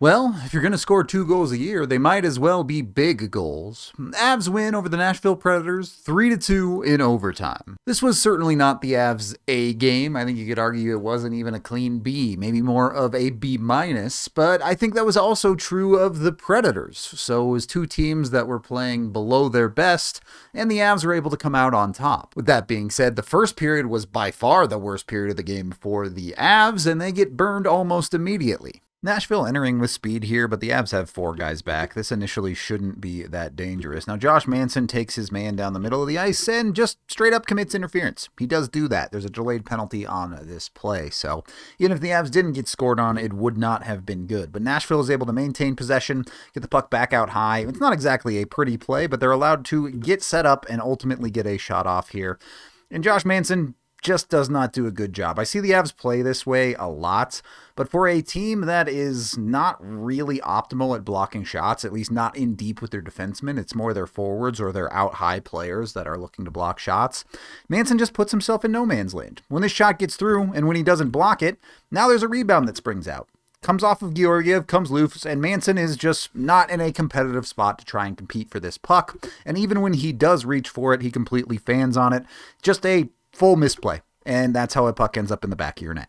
Well, if you're going to score 2 goals a year, they might as well be big goals. Avs win over the Nashville Predators 3-2 in overtime. This was certainly not the Avs' A game. I think you could argue it wasn't even a clean B, maybe more of a B-, but I think that was also true of the Predators. So it was two teams that were playing below their best, and the Avs were able to come out on top. With that being said, the first period was by far the worst period of the game for the Avs, and they get burned almost immediately. Nashville entering with speed here, but the Avs have 4 guys back. This initially shouldn't be that dangerous. Now, Josh Manson takes his man down the middle of the ice and just straight up commits interference. He does do that. There's a delayed penalty on this play, so even if the Avs didn't get scored on, it would not have been good. But Nashville is able to maintain possession, get the puck back out high. It's not exactly a pretty play, but they're allowed to get set up and ultimately get a shot off here. And Josh Manson just does not do a good job. I see the Avs play this way a lot, but for a team that is not really optimal at blocking shots, at least not in deep with their defensemen, it's more their forwards or their out-high players that are looking to block shots, Manson just puts himself in no man's land. When this shot gets through, and when he doesn't block it, now there's a rebound that springs out. Comes off of Georgiev, comes loose, and Manson is just not in a competitive spot to try and compete for this puck, and even when he does reach for it, he completely fans on it. Just a full misplay, and that's how a puck ends up in the back of your net.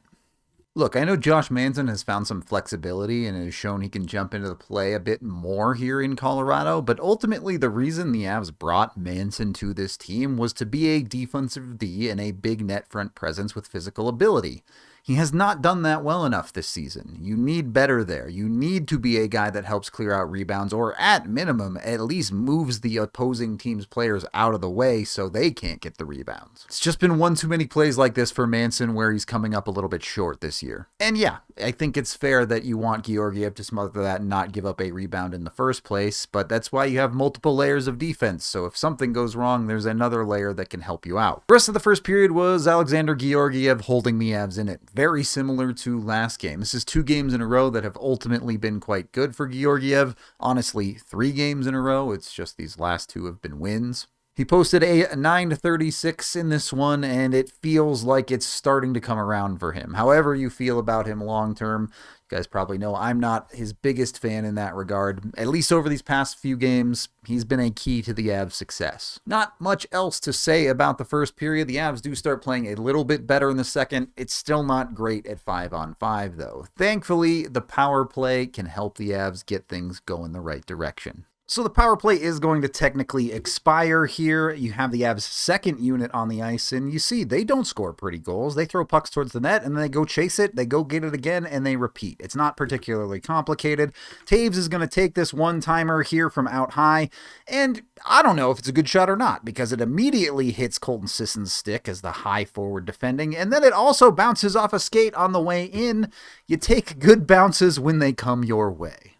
Look, I know Josh Manson has found some flexibility and has shown he can jump into the play a bit more here in Colorado, but ultimately the reason the Avs brought Manson to this team was to be a defensive D and a big net front presence with physical ability. He has not done that well enough this season. You need better there. You need to be a guy that helps clear out rebounds, or at minimum, at least moves the opposing team's players out of the way so they can't get the rebounds. It's just been one too many plays like this for Manson where he's coming up a little bit short this year. And yeah, I think it's fair that you want Georgiev to smother that and not give up a rebound in the first place, but that's why you have multiple layers of defense, so if something goes wrong, there's another layer that can help you out. The rest of the first period was Alexander Georgiev holding the Avs in it. Very similar to last game. This is 2 games in a row that have ultimately been quite good for Georgiev. Honestly, 3 games in a row. It's just these last 2 have been wins. He posted a 9-36 in this one, and it feels like it's starting to come around for him. However you feel about him long-term, you guys probably know I'm not his biggest fan in that regard. At least over these past few games, he's been a key to the Avs' success. Not much else to say about the first period. The Avs do start playing a little bit better in the second. It's still not great at 5-on-5, though. Thankfully, the power play can help the Avs get things going the right direction. So the power play is going to technically expire here. You have the Avs' second unit on the ice, and you see they don't score pretty goals. They throw pucks towards the net, and then they go chase it, they go get it again, and they repeat. It's not particularly complicated. Taves is going to take this one-timer here from out high, and I don't know if it's a good shot or not, because it immediately hits Colton Sisson's stick as the high forward defending, and then it also bounces off a skate on the way in. You take good bounces when they come your way.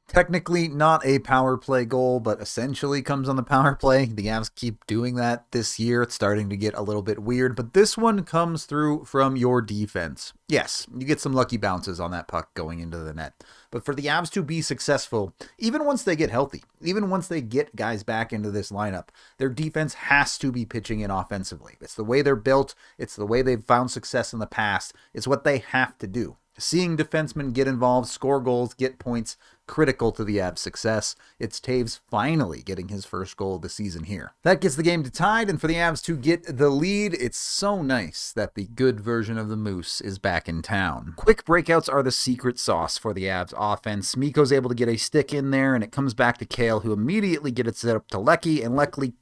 Technically not a power play goal, but essentially comes on the power play. The Avs keep doing that this year. It's starting to get a little bit weird, but this one comes through from your defense. Yes, you get some lucky bounces on that puck going into the net. But for the Avs to be successful, even once they get healthy, even once they get guys back into this lineup, their defense has to be pitching in offensively. It's the way they're built. It's the way they've found success in the past. It's what they have to do. Seeing defensemen get involved, score goals, get points, critical to the Avs' success. It's Taves finally getting his first goal of the season here. That gets the game to tied, and for the Avs to get the lead, it's so nice that the good version of the Moose is back in town. Quick breakouts are the secret sauce for the Avs' offense. Mikko's able to get a stick in there, and it comes back to Cale, who immediately gets it up to Lecky, and Lecky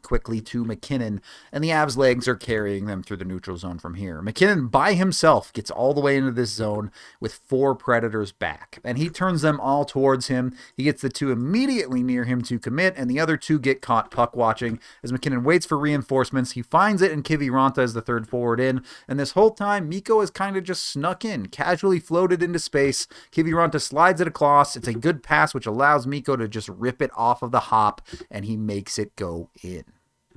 quickly to McKinnon, and the Avs' legs are carrying them through the neutral zone from here. McKinnon by himself gets all the way into this zone with 4 Predators back, and he turns them all towards him. He gets the 2 immediately near him to commit, and the other 2 get caught puck watching as McKinnon waits for reinforcements. He finds it, and Kiviranta is the third forward in, and this whole time Mikko has kind of just snuck in, casually floated into space. Kiviranta slides it across. It's a good pass which allows Mikko to just rip it off of the hop, and he makes it go in.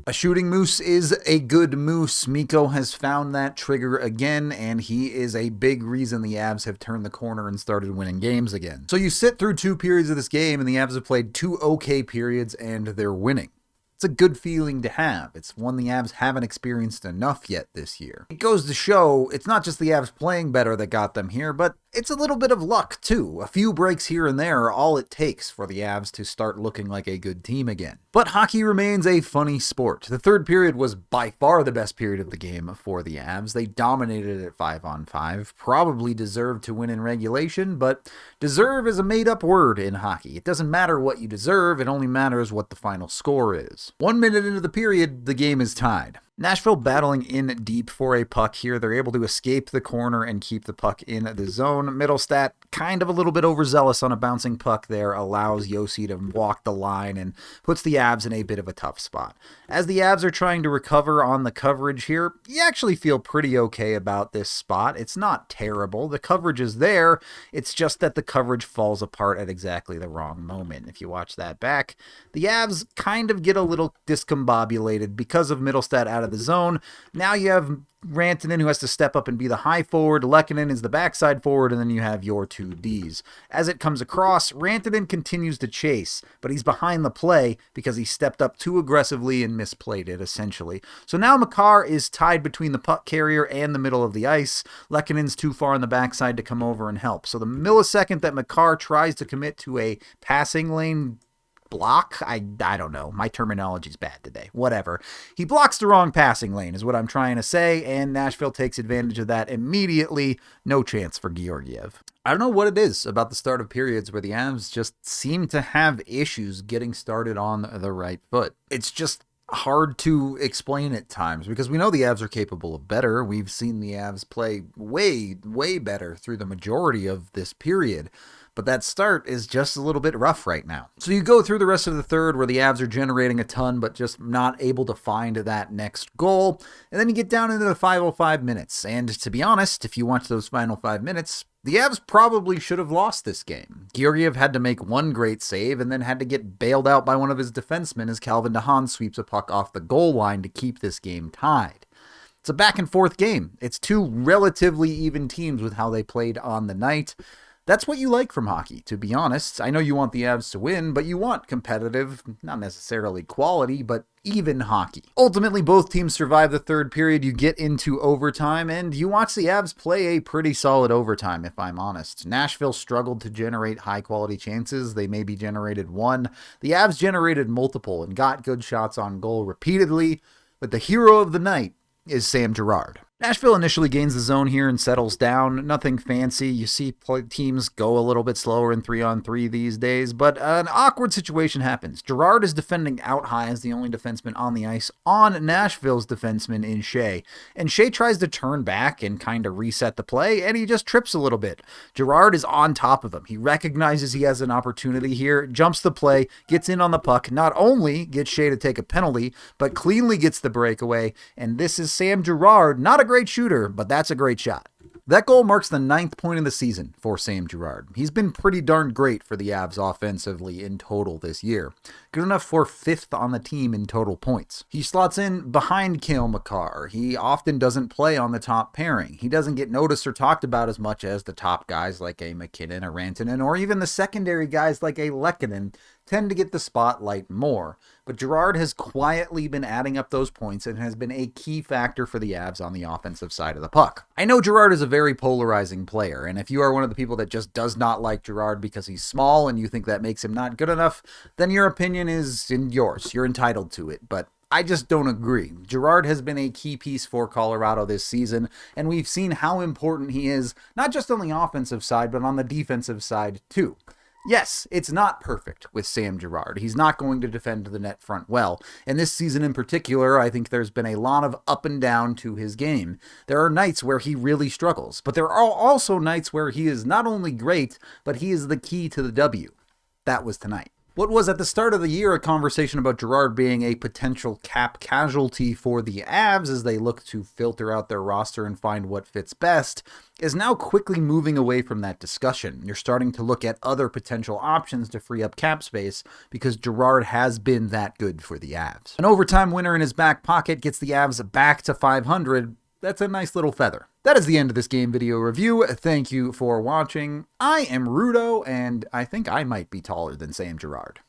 A shooting Moose is a good Moose. Mikko has found that trigger again, and he is a big reason the Avs have turned the corner and started winning games again. So you sit through 2 periods of this game, and the Avs have played 2 okay periods, and they're winning. It's a good feeling to have. It's one the Avs haven't experienced enough yet this year. It goes to show it's not just the Avs playing better that got them here, but it's a little bit of luck, too. A few breaks here and there are all it takes for the Avs to start looking like a good team again. But hockey remains a funny sport. The third period was by far the best period of the game for the Avs. They dominated it 5-on-5, probably deserved to win in regulation, but deserve is a made-up word in hockey. It doesn't matter what you deserve, it only matters what the final score is. 1 minute into the period, the game is tied. Nashville battling in deep for a puck here. They're able to escape the corner and keep the puck in the zone. Middlestat, kind of a little bit overzealous on a bouncing puck there, allows Josi to walk the line and puts the Avs in a bit of a tough spot. As the Avs are trying to recover on the coverage here, you actually feel pretty okay about this spot. It's not terrible. The coverage is there. It's just that the coverage falls apart at exactly the wrong moment. If you watch that back, the Avs kind of get a little discombobulated because of Middlestat out of the zone. Now you have Rantanen, who has to step up and be the high forward. Lehkonen is the backside forward, and then you have your two Ds. As it comes across, Rantanen continues to chase, but he's behind the play because he stepped up too aggressively and misplayed it, essentially. So now Makar is tied between the puck carrier and the middle of the ice. Lehkonen's too far on the backside to come over and help. So the millisecond that Makar tries to commit to a passing lane block, I don't know, my terminology's bad today, whatever. He blocks the wrong passing lane is what I'm trying to say, and Nashville takes advantage of that immediately. No chance for Georgiev. I don't know what it is about the start of periods where the Avs just seem to have issues getting started on the right foot. It's just hard to explain at times because we know the Avs are capable of better. We've seen the Avs play way better through the majority of this period. But that start is just a little bit rough right now. So you go through the rest of the third where the Avs are generating a ton, but just not able to find that next goal. And then you get down into the 5:05 minutes. And to be honest, if you watch those final 5 minutes, the Avs probably should have lost this game. Georgiev had to make one great save and then had to get bailed out by one of his defensemen as Calvin DeHaan sweeps a puck off the goal line to keep this game tied. It's a back and forth game. It's two relatively even teams with how they played on the night. That's what you like from hockey, to be honest. I know you want the Avs to win, but you want competitive, not necessarily quality, but even hockey. Ultimately, both teams survive the third period. You get into overtime, and you watch the Avs play a pretty solid overtime, if I'm honest. Nashville struggled to generate high-quality chances. They maybe generated one. The Avs generated multiple and got good shots on goal repeatedly, but the hero of the night is Sam Girard. Nashville initially gains the zone here and settles down. Nothing fancy. You see teams go a little bit slower in 3-on-3 these days, but an awkward situation happens. Girard is defending out high as the only defenseman on the ice on Nashville's defenseman in Shea. And Shea tries to turn back and kind of reset the play, and he just trips a little bit. Girard is on top of him. He recognizes he has an opportunity here, jumps the play, gets in on the puck, not only gets Shea to take a penalty, but cleanly gets the breakaway. And this is Sam Girard, not a great shooter, but that's a great shot. That goal marks the 9th point of the season for Sam Girard. He's been pretty darn great for the Avs offensively in total this year. Good enough for 5th on the team in total points. He slots in behind Cale Makar. He often doesn't play on the top pairing. He doesn't get noticed or talked about as much as the top guys like a McKinnon, a Rantanen, or even the secondary guys like a Lehkonen tend to get the spotlight more. But Girard has quietly been adding up those points and has been a key factor for the Avs on the offensive side of the puck. I know Girard is a very polarizing player, and if you are one of the people that just does not like Girard because he's small and you think that makes him not good enough, then your opinion is yours. You're entitled to it, but I just don't agree. Girard has been a key piece for Colorado this season, and we've seen how important he is, not just on the offensive side, but on the defensive side too. Yes, it's not perfect with Sam Girard. He's not going to defend the net front well. And this season in particular, I think there's been a lot of up and down to his game. There are nights where he really struggles, but there are also nights where he is not only great, but he is the key to the W. That was tonight. What was at the start of the year a conversation about Girard being a potential cap casualty for the Avs as they look to filter out their roster and find what fits best is now quickly moving away from that discussion. You're starting to look at other potential options to free up cap space because Girard has been that good for the Avs. An overtime winner in his back pocket gets the Avs back to 500. That's a nice little feather. That is the end of this game video review. Thank you for watching. I am Rudo, and I think I might be taller than Sam Girard.